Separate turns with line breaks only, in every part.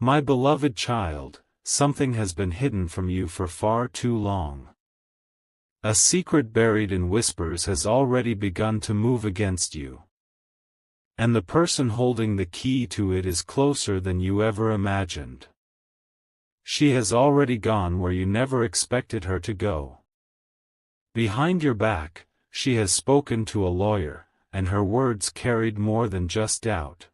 My beloved child, something has been hidden from you for far too long. A secret buried in whispers has already begun to move against you. And the person holding the key to it is closer than you ever imagined. She has already gone where you never expected her to go. Behind your back, she has spoken to a lawyer, and her words carried more than just doubt.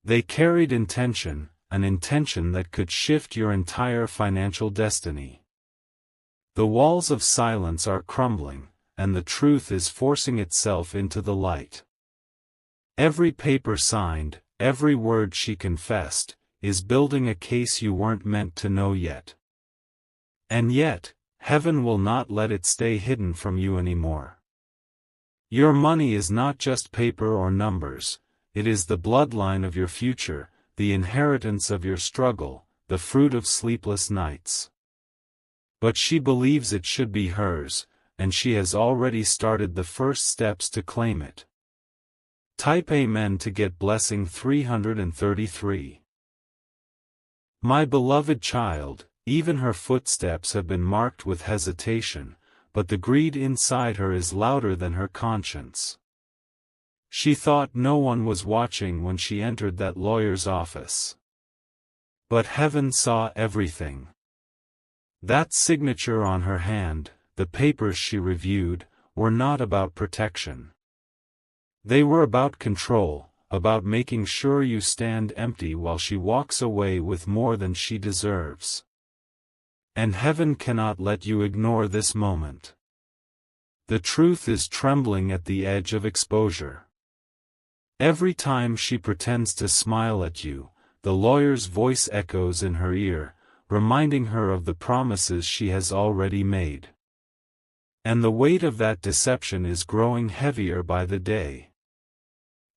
They carried intention, an intention that could shift your entire financial destiny. The walls of silence are crumbling, and the truth is forcing itself into the light. Every paper signed, every word she confessed, is building a case you weren't meant to know yet. And yet, heaven will not let it stay hidden from you anymore. Your money is not just paper or numbers, it is the bloodline of your future, the inheritance of your struggle, the fruit of sleepless nights. But she believes it should be hers, and she has already started the first steps to claim it. Type Amen to get blessing 333. My beloved child, even her footsteps have been marked with hesitation, but the greed inside her is louder than her conscience. She thought no one was watching when she entered that lawyer's office. But heaven saw everything. That signature on her hand, the papers she reviewed, were not about protection. They were about control, about making sure you stand empty while she walks away with more than she deserves. And heaven cannot let you ignore this moment. The truth is trembling at the edge of exposure. Every time she pretends to smile at you, the lawyer's voice echoes in her ear, reminding her of the promises she has already made. And the weight of that deception is growing heavier by the day.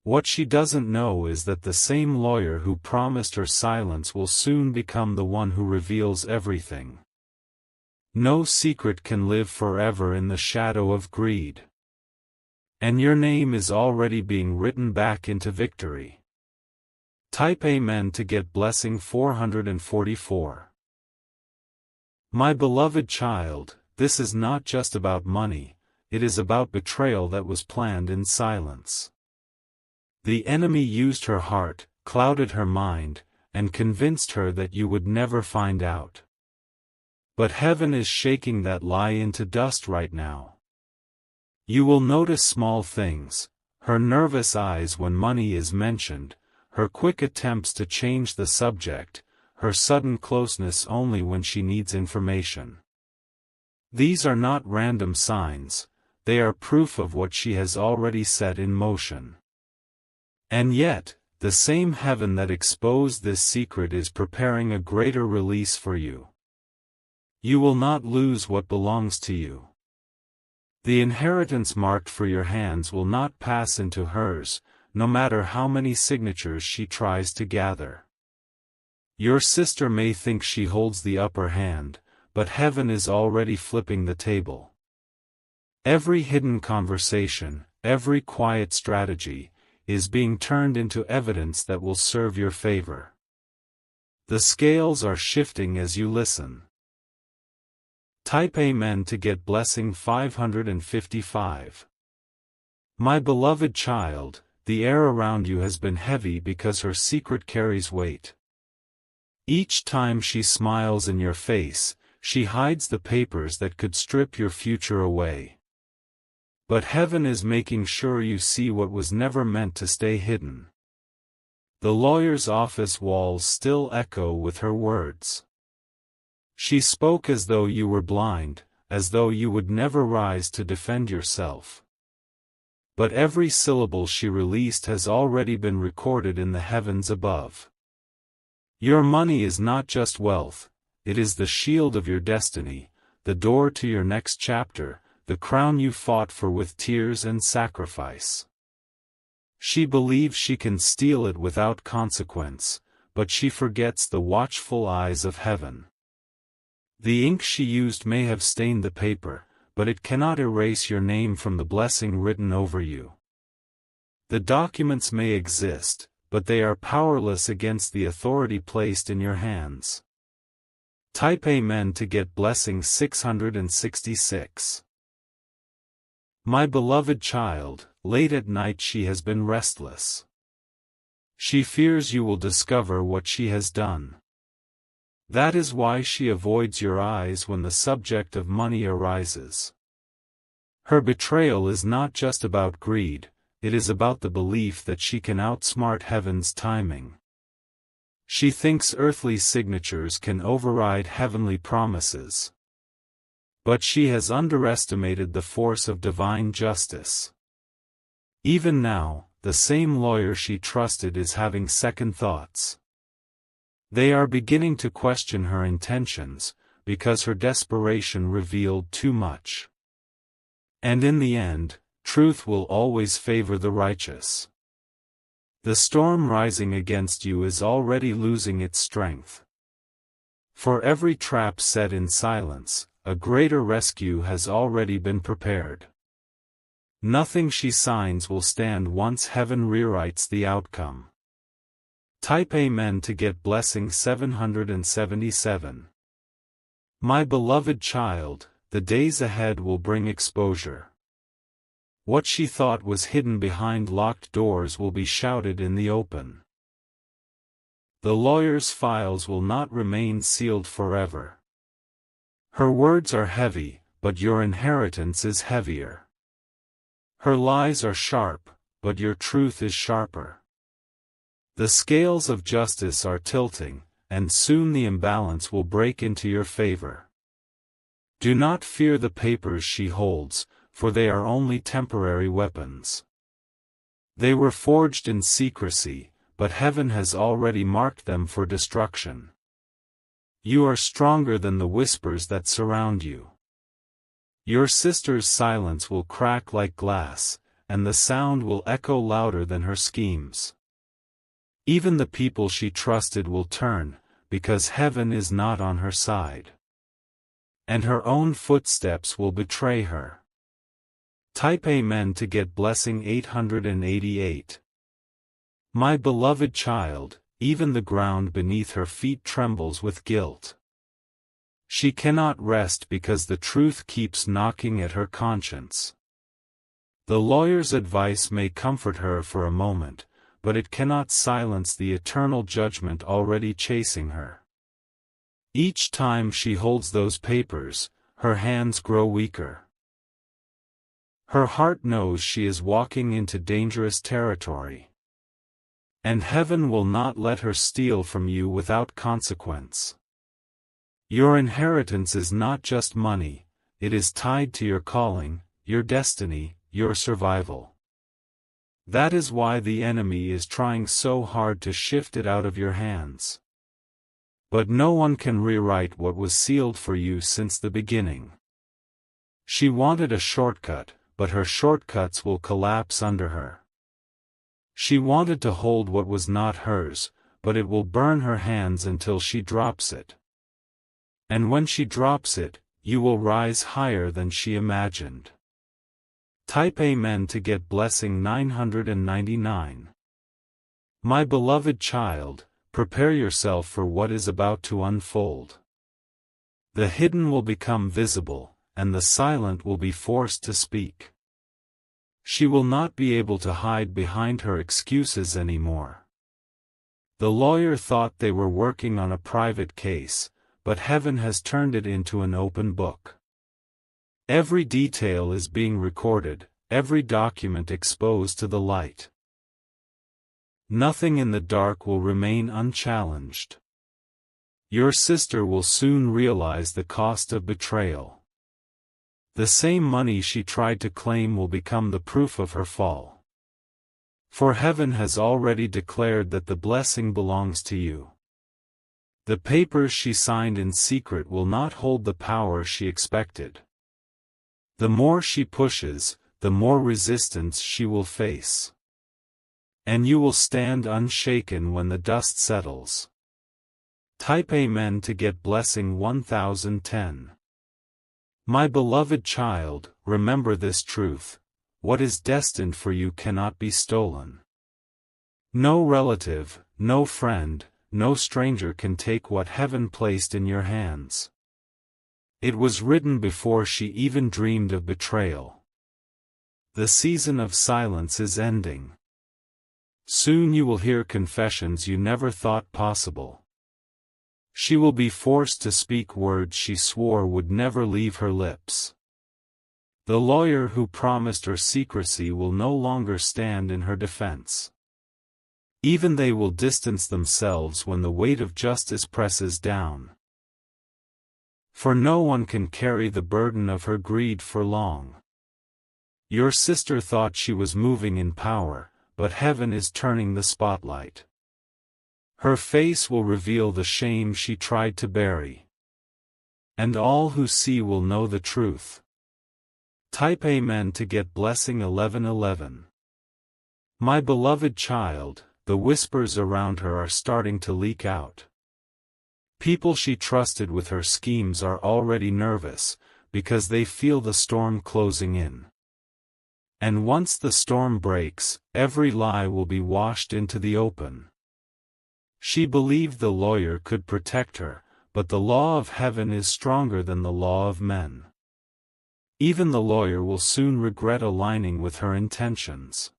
What she doesn't know is that the same lawyer who promised her silence will soon become the one who reveals everything. No secret can live forever in the shadow of greed. And your name is already being written back into victory. Type Amen to get blessing 444. My beloved child, this is not just about money, it is about betrayal that was planned in silence. The enemy used her heart, clouded her mind, and convinced her that you would never find out. But heaven is shaking that lie into dust right now. You will notice small things, her nervous eyes when money is mentioned, her quick attempts to change the subject, her sudden closeness only when she needs information. These are not random signs, they are proof of what she has already set in motion. And yet, the same heaven that exposed this secret is preparing a greater release for you. You will not lose what belongs to you. The inheritance marked for your hands will not pass into hers, no matter how many signatures she tries to gather. Your sister may think she holds the upper hand, but heaven is already flipping the table. Every hidden conversation, every quiet strategy, is being turned into evidence that will serve your favor. The scales are shifting as you listen. Type Amen to get blessing 555. My beloved child, the air around you has been heavy because her secret carries weight. Each time she smiles in your face, she hides the papers that could strip your future away. But heaven is making sure you see what was never meant to stay hidden. The lawyer's office walls still echo with her words. She spoke as though you were blind, as though you would never rise to defend yourself. But every syllable she released has already been recorded in the heavens above. Your money is not just wealth, it is the shield of your destiny, the door to your next chapter, the crown you fought for with tears and sacrifice. She believes she can steal it without consequence, but she forgets the watchful eyes of heaven. The ink she used may have stained the paper, but it cannot erase your name from the blessing written over you. The documents may exist, but they are powerless against the authority placed in your hands. Type Amen to get blessing 666. My beloved child, late at night she has been restless. She fears you will discover what she has done. That is why she avoids your eyes when the subject of money arises. Her betrayal is not just about greed, it is about the belief that she can outsmart heaven's timing. She thinks earthly signatures can override heavenly promises. But she has underestimated the force of divine justice. Even now, the same lawyer she trusted is having second thoughts. They are beginning to question her intentions, because her desperation revealed too much. And in the end, truth will always favor the righteous. The storm rising against you is already losing its strength. For every trap set in silence, a greater rescue has already been prepared. Nothing she signs will stand once heaven rewrites the outcome. Type Amen to get blessing 777. My beloved child, the days ahead will bring exposure. What she thought was hidden behind locked doors will be shouted in the open. The lawyer's files will not remain sealed forever. Her words are heavy, but your inheritance is heavier. Her lies are sharp, but your truth is sharper. The scales of justice are tilting, and soon the imbalance will break into your favor. Do not fear the papers she holds, for they are only temporary weapons. They were forged in secrecy, but heaven has already marked them for destruction. You are stronger than the whispers that surround you. Your sister's silence will crack like glass, and the sound will echo louder than her schemes. Even the people she trusted will turn, because heaven is not on her side. And her own footsteps will betray her. Type Amen to get blessing 888. My beloved child, even the ground beneath her feet trembles with guilt. She cannot rest because the truth keeps knocking at her conscience. The lawyer's advice may comfort her for a moment, but it cannot silence the eternal judgment already chasing her. Each time she holds those papers, her hands grow weaker. Her heart knows she is walking into dangerous territory. And heaven will not let her steal from you without consequence. Your inheritance is not just money, it is tied to your calling, your destiny, your survival. That is why the enemy is trying so hard to shift it out of your hands. But no one can rewrite what was sealed for you since the beginning. She wanted a shortcut, but her shortcuts will collapse under her. She wanted to hold what was not hers, but it will burn her hands until she drops it. And when she drops it, you will rise higher than she imagined. Type Amen to get blessing 999. My beloved child, prepare yourself for what is about to unfold. The hidden will become visible, and the silent will be forced to speak. She will not be able to hide behind her excuses anymore. The lawyer thought they were working on a private case, but heaven has turned it into an open book. Every detail is being recorded, every document exposed to the light. Nothing in the dark will remain unchallenged. Your sister will soon realize the cost of betrayal. The same money she tried to claim will become the proof of her fall. For heaven has already declared that the blessing belongs to you. The papers she signed in secret will not hold the power she expected. The more she pushes, the more resistance she will face. And you will stand unshaken when the dust settles. Type Amen to get blessing 1010. My beloved child, remember this truth: what is destined for you cannot be stolen. No relative, no friend, no stranger can take what heaven placed in your hands. It was written before she even dreamed of betrayal. The season of silence is ending. Soon you will hear confessions you never thought possible. She will be forced to speak words she swore would never leave her lips. The lawyer who promised her secrecy will no longer stand in her defense. Even they will distance themselves when the weight of justice presses down. For no one can carry the burden of her greed for long. Your sister thought she was moving in power, but heaven is turning the spotlight. Her face will reveal the shame she tried to bury. And all who see will know the truth. Type Amen to get blessing 1111. My beloved child, the whispers around her are starting to leak out. People she trusted with her schemes are already nervous, because they feel the storm closing in. And once the storm breaks, every lie will be washed into the open. She believed the lawyer could protect her, but the law of heaven is stronger than the law of men. Even the lawyer will soon regret aligning with her intentions.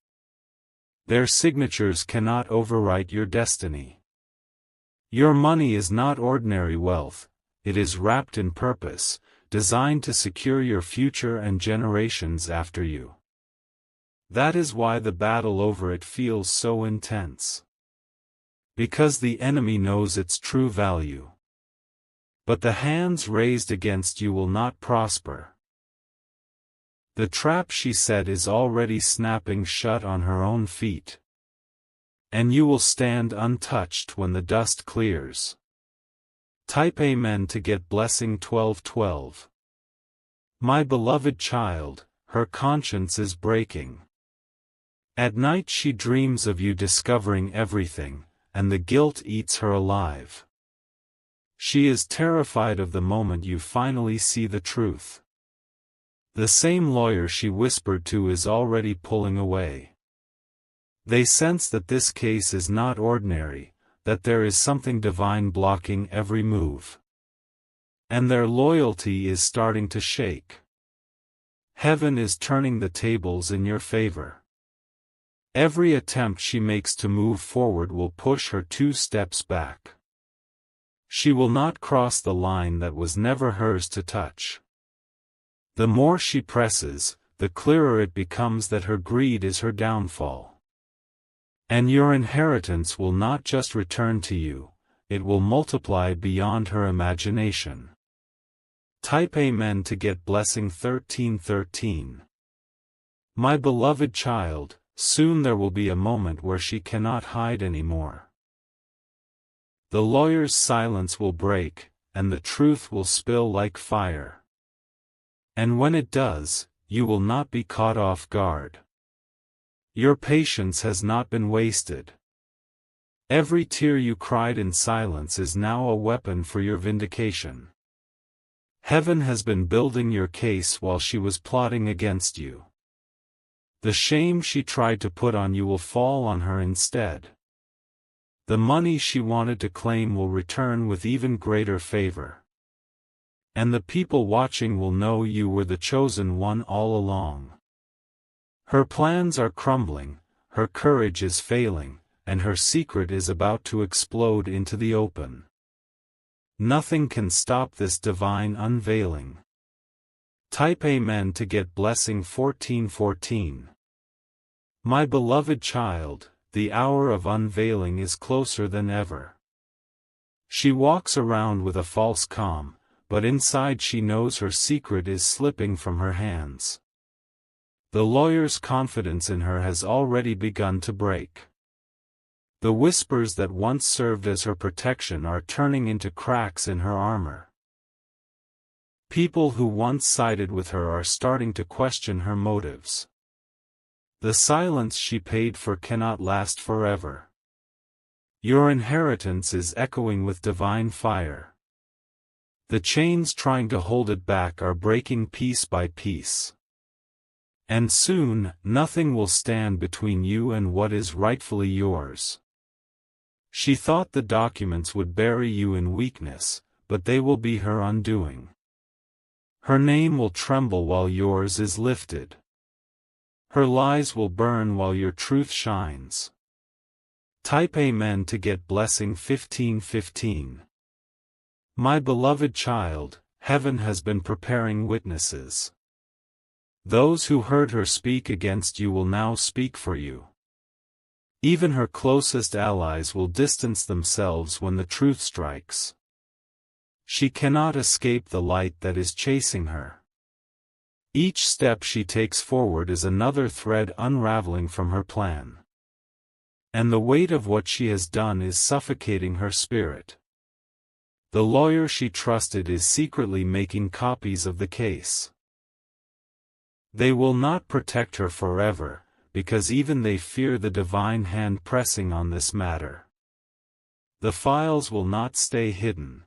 Their signatures cannot overwrite your destiny. Your money is not ordinary wealth, it is wrapped in purpose, designed to secure your future and generations after you. That is why the battle over it feels so intense. Because the enemy knows its true value. But the hands raised against you will not prosper. The trap she set is already snapping shut on her own feet. And you will stand untouched when the dust clears. Type Amen to get blessing 1212. My beloved child, her conscience is breaking. At night she dreams of you discovering everything, and the guilt eats her alive. She is terrified of the moment you finally see the truth. The same lawyer she whispered to is already pulling away. They sense that this case is not ordinary, that there is something divine blocking every move. And their loyalty is starting to shake. Heaven is turning the tables in your favor. Every attempt she makes to move forward will push her 2 steps back. She will not cross the line that was never hers to touch. The more she presses, the clearer it becomes that her greed is her downfall. And your inheritance will not just return to you, it will multiply beyond her imagination. Type Amen to get blessing 1313. My beloved child, soon there will be a moment where she cannot hide anymore. The lawyer's silence will break, and the truth will spill like fire. And when it does, you will not be caught off guard. Your patience has not been wasted. Every tear you cried in silence is now a weapon for your vindication. Heaven has been building your case while she was plotting against you. The shame she tried to put on you will fall on her instead. The money she wanted to claim will return with even greater favor. And the people watching will know you were the chosen one all along. Her plans are crumbling, her courage is failing, and her secret is about to explode into the open. Nothing can stop this divine unveiling. Type Amen to get blessing 1414. My beloved child, the hour of unveiling is closer than ever. She walks around with a false calm, but inside she knows her secret is slipping from her hands. The lawyer's confidence in her has already begun to break. The whispers that once served as her protection are turning into cracks in her armor. People who once sided with her are starting to question her motives. The silence she paid for cannot last forever. Your inheritance is echoing with divine fire. The chains trying to hold it back are breaking piece by piece. And soon, nothing will stand between you and what is rightfully yours. She thought the documents would bury you in weakness, but they will be her undoing. Her name will tremble while yours is lifted. Her lies will burn while your truth shines. Type Amen to get blessing 1515. My beloved child, heaven has been preparing witnesses. Those who heard her speak against you will now speak for you. Even her closest allies will distance themselves when the truth strikes. She cannot escape the light that is chasing her. Each step she takes forward is another thread unraveling from her plan. And the weight of what she has done is suffocating her spirit. The lawyer she trusted is secretly making copies of the case. They will not protect her forever, because even they fear the divine hand pressing on this matter. The files will not stay hidden.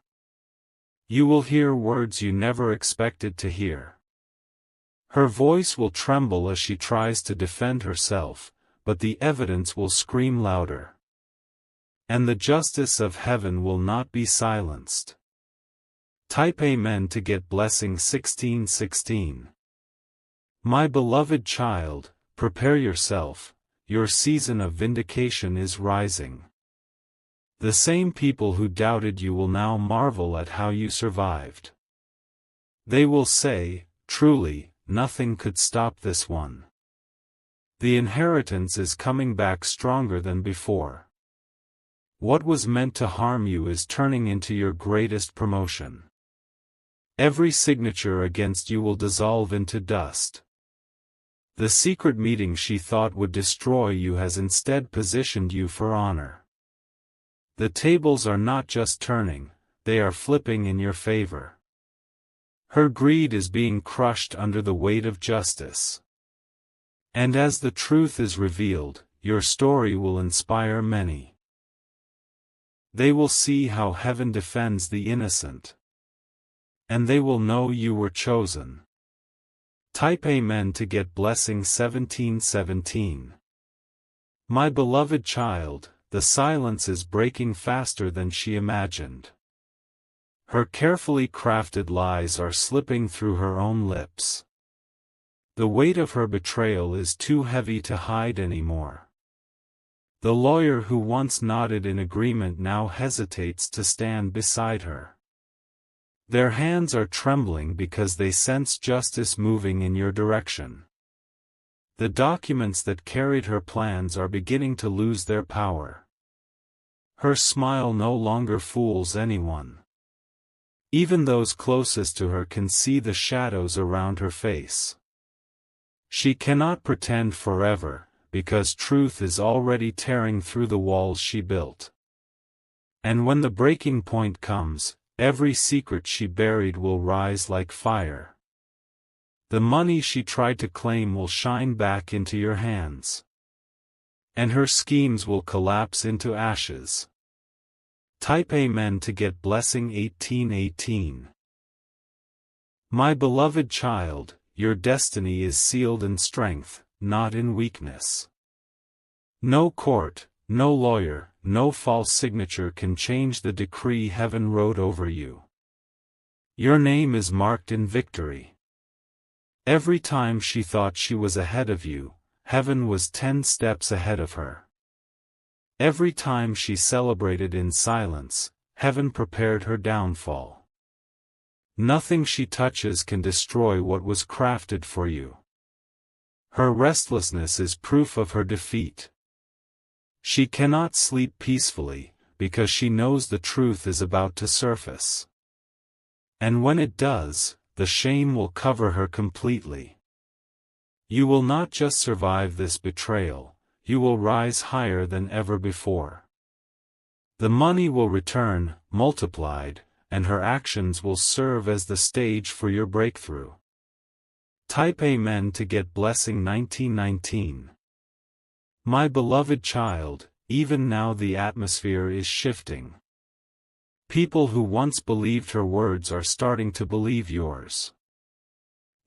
You will hear words you never expected to hear. Her voice will tremble as she tries to defend herself, but the evidence will scream louder. And the justice of heaven will not be silenced. Type Amen to get blessing 1616. My beloved child, prepare yourself, your season of vindication is rising. The same people who doubted you will now marvel at how you survived. They will say, truly, nothing could stop this one. The inheritance is coming back stronger than before. What was meant to harm you is turning into your greatest promotion. Every signature against you will dissolve into dust. The secret meeting she thought would destroy you has instead positioned you for honor. The tables are not just turning, they are flipping in your favor. Her greed is being crushed under the weight of justice. And as the truth is revealed, your story will inspire many. They will see how heaven defends the innocent. And they will know you were chosen. Type Amen to get blessing 1717. My beloved child, the silence is breaking faster than she imagined. Her carefully crafted lies are slipping through her own lips. The weight of her betrayal is too heavy to hide anymore. The lawyer who once nodded in agreement now hesitates to stand beside her. Their hands are trembling because they sense justice moving in your direction. The documents that carried her plans are beginning to lose their power. Her smile no longer fools anyone. Even those closest to her can see the shadows around her face. She cannot pretend forever, because truth is already tearing through the walls she built. And when the breaking point comes, every secret she buried will rise like fire. The money she tried to claim will shine back into your hands. And her schemes will collapse into ashes. Type Amen to get blessing 1818. My beloved child, your destiny is sealed in strength, not in weakness. No court, no lawyer, no false signature can change the decree heaven wrote over you. Your name is marked in victory. Every time she thought she was ahead of you, heaven was 10 steps ahead of her. Every time she celebrated in silence, heaven prepared her downfall. Nothing she touches can destroy what was crafted for you. Her restlessness is proof of her defeat. She cannot sleep peacefully, because she knows the truth is about to surface. And when it does, the shame will cover her completely. You will not just survive this betrayal, you will rise higher than ever before. The money will return, multiplied, and her actions will serve as the stage for your breakthrough. Type Amen to get blessing 1919. My beloved child, even now the atmosphere is shifting. People who once believed her words are starting to believe yours.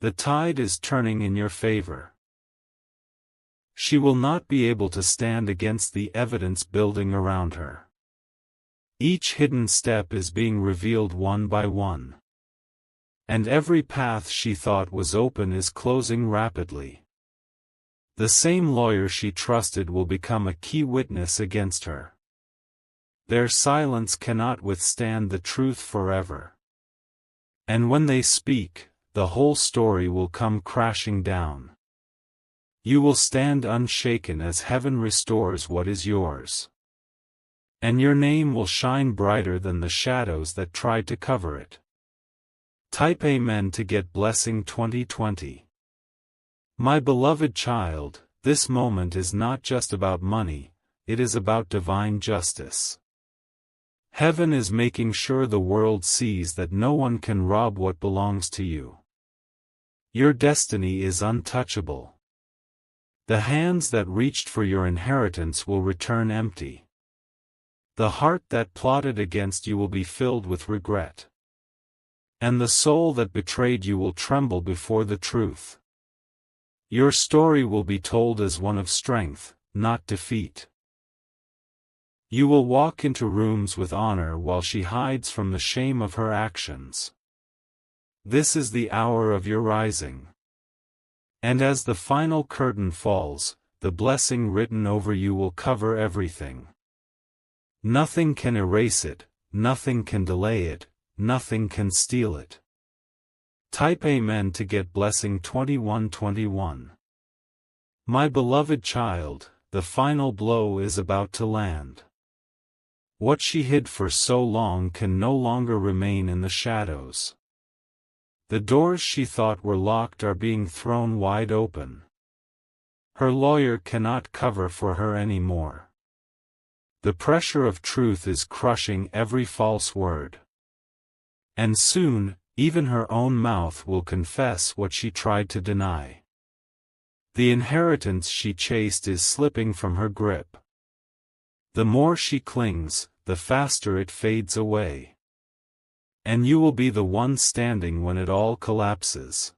The tide is turning in your favor. She will not be able to stand against the evidence building around her. Each hidden step is being revealed one by one. And every path she thought was open is closing rapidly. The same lawyer she trusted will become a key witness against her. Their silence cannot withstand the truth forever. And when they speak, the whole story will come crashing down. You will stand unshaken as heaven restores what is yours. And your name will shine brighter than the shadows that tried to cover it. Type Amen to get blessing 2020. My beloved child, this moment is not just about money, it is about divine justice. Heaven is making sure the world sees that no one can rob what belongs to you. Your destiny is untouchable. The hands that reached for your inheritance will return empty. The heart that plotted against you will be filled with regret. And the soul that betrayed you will tremble before the truth. Your story will be told as one of strength, not defeat. You will walk into rooms with honor while she hides from the shame of her actions. This is the hour of your rising. And as the final curtain falls, the blessing written over you will cover everything. Nothing can erase it, nothing can delay it, nothing can steal it. Type Amen to get blessing 2121. My beloved child, the final blow is about to land. What she hid for so long can no longer remain in the shadows. The doors she thought were locked are being thrown wide open. Her lawyer cannot cover for her anymore. The pressure of truth is crushing every false word. And soon, even her own mouth will confess what she tried to deny. The inheritance she chased is slipping from her grip. The more she clings, the faster it fades away. And you will be the one standing when it all collapses.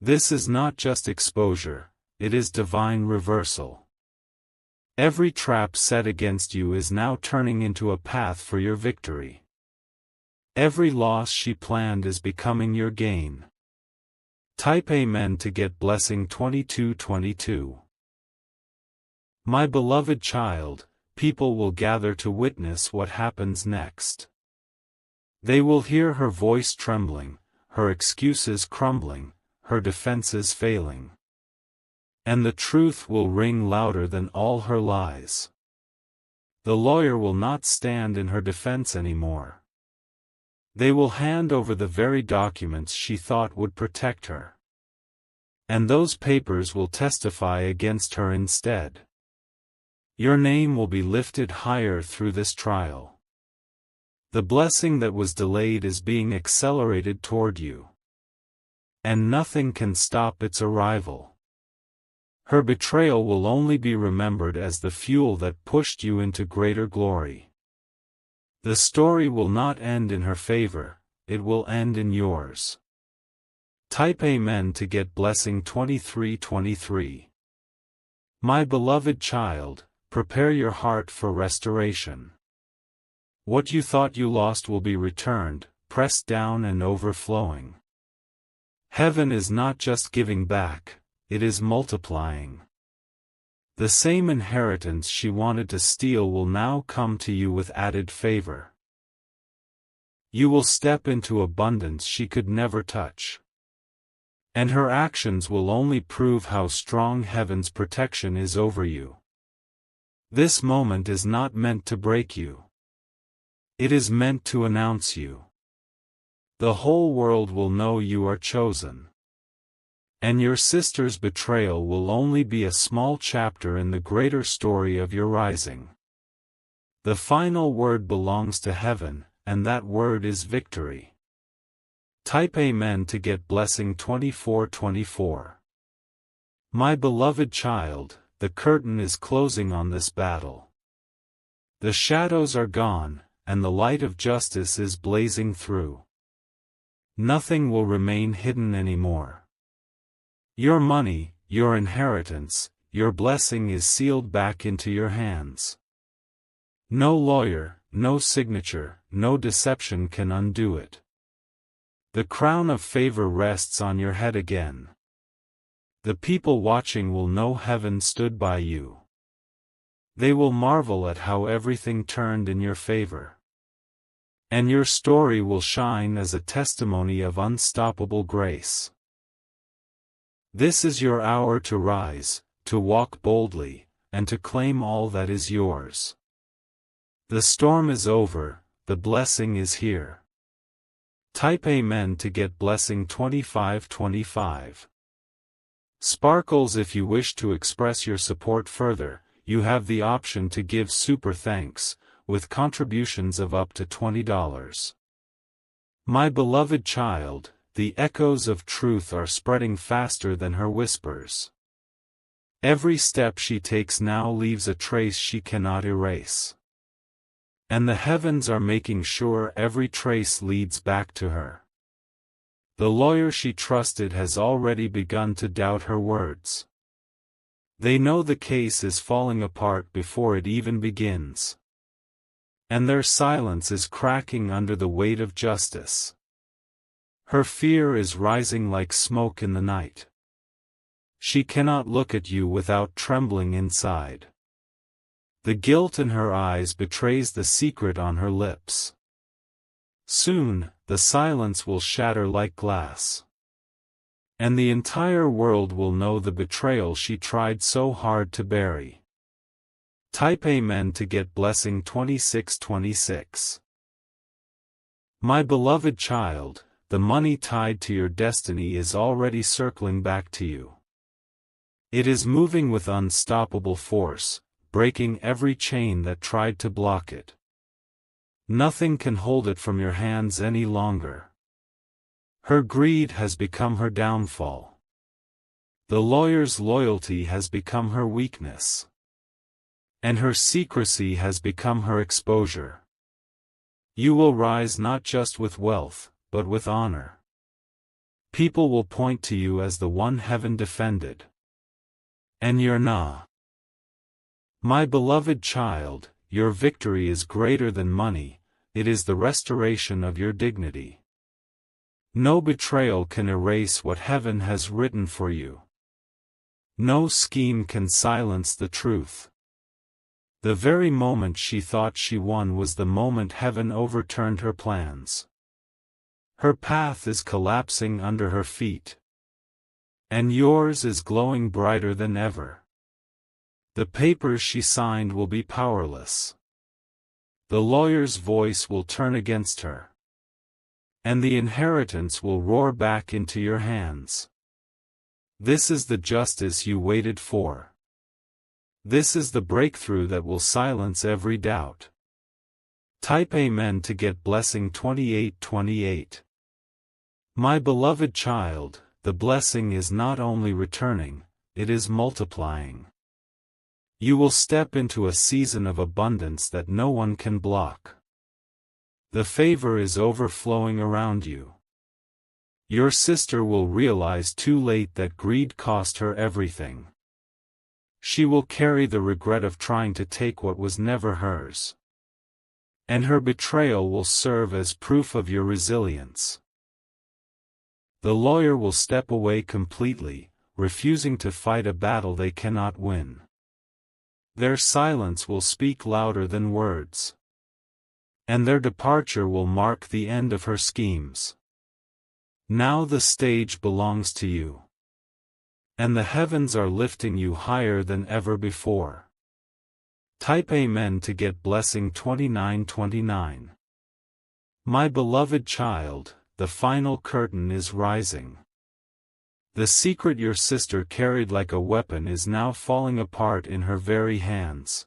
This is not just exposure, it is divine reversal. Every trap set against you is now turning into a path for your victory. Every loss she planned is becoming your gain. Type Amen to get blessing 2222. My beloved child, people will gather to witness what happens next. They will hear her voice trembling, her excuses crumbling, her defenses failing. And the truth will ring louder than all her lies. The lawyer will not stand in her defense anymore. They will hand over the very documents she thought would protect her. And those papers will testify against her instead. Your name will be lifted higher through this trial. The blessing that was delayed is being accelerated toward you. And nothing can stop its arrival. Her betrayal will only be remembered as the fuel that pushed you into greater glory. The story will not end in her favor, it will end in yours. Type Amen to get blessing 2323. My beloved child, prepare your heart for restoration. What you thought you lost will be returned, pressed down and overflowing. Heaven is not just giving back, it is multiplying. The same inheritance she wanted to steal will now come to you with added favor. You will step into abundance she could never touch. And her actions will only prove how strong heaven's protection is over you. This moment is not meant to break you. It is meant to announce you. The whole world will know you are chosen. And your sister's betrayal will only be a small chapter in the greater story of your rising. The final word belongs to heaven, and that word is victory. Type Amen to get blessing 2424. My beloved child, the curtain is closing on this battle. The shadows are gone, and the light of justice is blazing through. Nothing will remain hidden anymore. Your money, your inheritance, your blessing is sealed back into your hands. No lawyer, no signature, no deception can undo it. The crown of favor rests on your head again. The people watching will know heaven stood by you. They will marvel at how everything turned in your favor. And your story will shine as a testimony of unstoppable grace. This is your hour to rise, to walk boldly, and to claim all that is yours. The storm is over, the blessing is here. Type Amen to get blessing 2525. Sparkles. If you wish to express your support further, you have the option to give super thanks, with contributions of up to $20. My beloved child, the echoes of truth are spreading faster than her whispers. Every step she takes now leaves a trace she cannot erase. And the heavens are making sure every trace leads back to her. The lawyer she trusted has already begun to doubt her words. They know the case is falling apart before it even begins. And their silence is cracking under the weight of justice. Her fear is rising like smoke in the night. She cannot look at you without trembling inside. The guilt in her eyes betrays the secret on her lips. Soon, the silence will shatter like glass. And the entire world will know the betrayal she tried so hard to bury. Type Amen to get blessing 2626. My beloved child, the money tied to your destiny is already circling back to you. It is moving with unstoppable force, breaking every chain that tried to block it. Nothing can hold it from your hands any longer. Her greed has become her downfall. The lawyer's loyalty has become her weakness. And her secrecy has become her exposure. You will rise not just with wealth, but with honor. People will point to you as the one heaven defended. And you're not. My beloved child, your victory is greater than money, it is the restoration of your dignity. No betrayal can erase what heaven has written for you. No scheme can silence the truth. The very moment she thought she won was the moment heaven overturned her plans. Her path is collapsing under her feet. And yours is glowing brighter than ever. The papers she signed will be powerless. The lawyer's voice will turn against her. And the inheritance will roar back into your hands. This is the justice you waited for. This is the breakthrough that will silence every doubt. Type Amen to get blessing 2828. My beloved child, the blessing is not only returning, it is multiplying. You will step into a season of abundance that no one can block. The favor is overflowing around you. Your sister will realize too late that greed cost her everything. She will carry the regret of trying to take what was never hers. And her betrayal will serve as proof of your resilience. The lawyer will step away completely, refusing to fight a battle they cannot win. Their silence will speak louder than words. And their departure will mark the end of her schemes. Now the stage belongs to you. And the heavens are lifting you higher than ever before. Type Amen to get blessing 2929. My beloved child, the final curtain is rising. The secret your sister carried like a weapon is now falling apart in her very hands.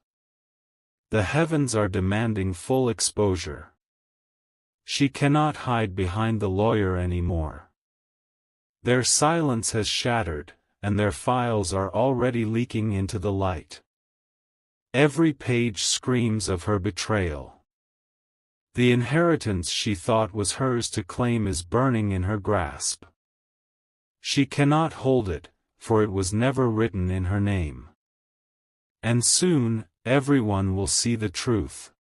The heavens are demanding full exposure. She cannot hide behind the lawyer anymore. Their silence has shattered, and their files are already leaking into the light. Every page screams of her betrayal. The inheritance she thought was hers to claim is burning in her grasp. She cannot hold it, for it was never written in her name. And soon, everyone will see the truth.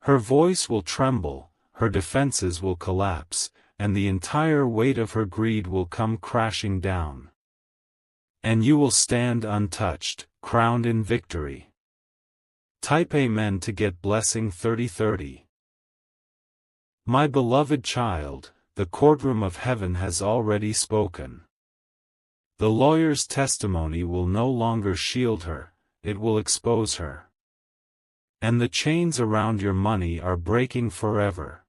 Her voice will tremble, her defenses will collapse, and the entire weight of her greed will come crashing down. And you will stand untouched, crowned in victory. Type Amen to get blessing 3030. My beloved child, the courtroom of heaven has already spoken. The lawyer's testimony will no longer shield her, it will expose her. And the chains around your money are breaking forever.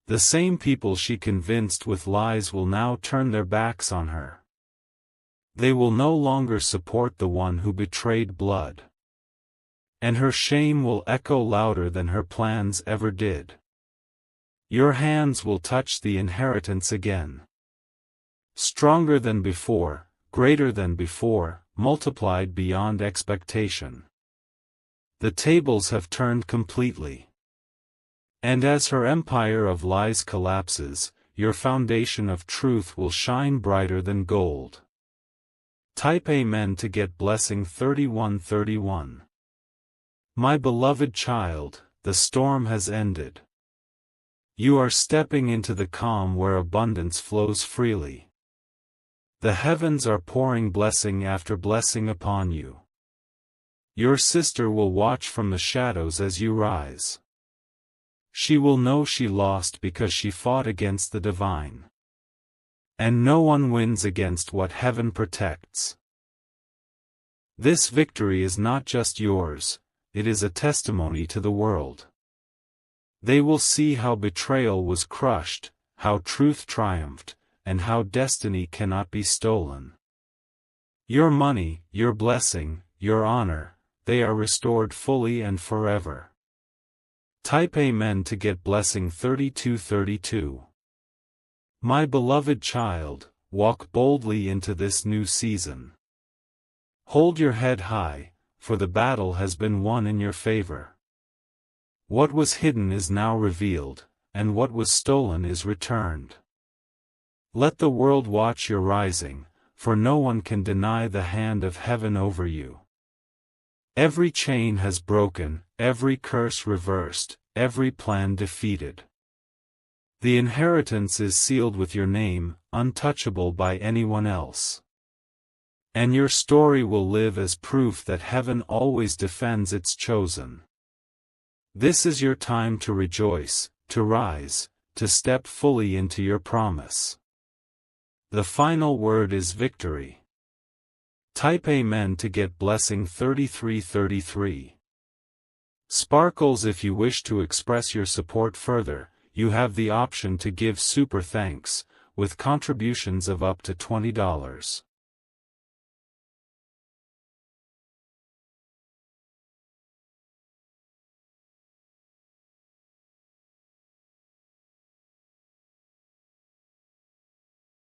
The same people she convinced with lies will now turn their backs on her. They will no longer support the one who betrayed blood. And her shame will echo louder than her plans ever did. Your hands will touch the inheritance again. Stronger than before, greater than before, multiplied beyond expectation. The tables have turned completely. And as her empire of lies collapses, your foundation of truth will shine brighter than gold. Type Amen to get blessing 3131. My beloved child, the storm has ended. You are stepping into the calm where abundance flows freely. The heavens are pouring blessing after blessing upon you. Your sister will watch from the shadows as you rise. She will know she lost because she fought against the divine. And no one wins against what heaven protects. This victory is not just yours, it is a testimony to the world. They will see how betrayal was crushed, how truth triumphed, and how destiny cannot be stolen. Your money, your blessing, your honor, they are restored fully and forever. Type Amen to get blessing 3232. My beloved child, walk boldly into this new season. Hold your head high, for the battle has been won in your favor. What was hidden is now revealed, and what was stolen is returned. Let the world watch your rising, for no one can deny the hand of heaven over you. Every chain has broken, every curse reversed, every plan defeated. The inheritance is sealed with your name, untouchable by anyone else. And your story will live as proof that heaven always defends its chosen. This is your time to rejoice, to rise, to step fully into your promise. The final word is victory. Type Amen to get blessing 3333. Sparkles, if you wish to express your support further, you have the option to give super thanks, with contributions of up to $20.